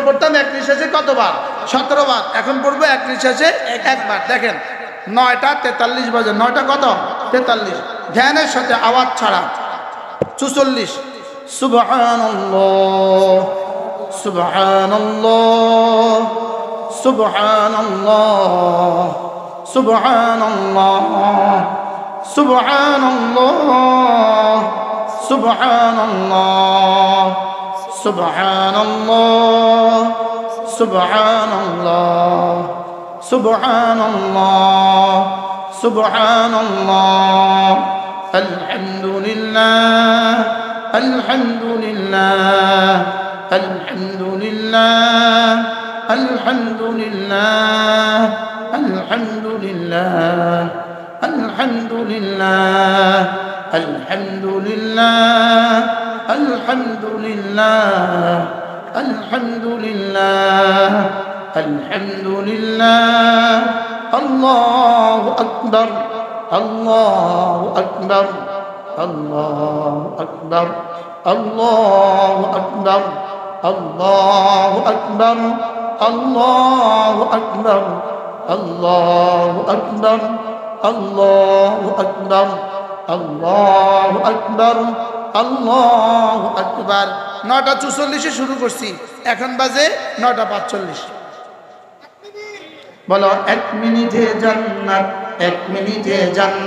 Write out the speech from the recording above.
পড়তাম এক নিঃশ্বাসে কতবার? 17 বার। এখন পড়বো এক নিঃশ্বাসে একবার। দেখেন 9টা 43 বাজে। 9টা কত? 43। ধ্যানের সাথে আওয়াজ ছাড়া 44। সুবহানাল্লাহ সুবহানাল্লাহ সুবহানাল্লাহ সুবহানাল্লাহ সুবহানাল্লাহ সুবহানাল্লাহ সুবহানাল্লাহ সুবহানাল্লাহ সুবহানাল্লাহ সুবহানাল্লাহ আলহামদুলিল্লাহ আলহামদুলিল্লাহ আলহামদুলিল্লাহ আলহামদুলিল্লাহ আলহামদুলিল্লাহ আলহামদুলিল্লাহ আলহামদুলিল্লাহ আলহামদুলিল্লাহ আলহামদুলিল্লাহ আলহামদুলিল্লাহ আল্লাহু আকবার আল্লাহু আকবার আল্লাহু আকবার আল্লাহু আকবার আল্লাহু আকবার আল্লাহু আকবার আল্লাহু আকবার আল্লাহু আকবার আল্লাহু আকবার আল্লাহু আকবার। 9টা 44 শুরু করছি, এখন বাজে 9টা 45। বলো 1 মিনিটে জান্নাত, 1 মিনিটে জান্নাত।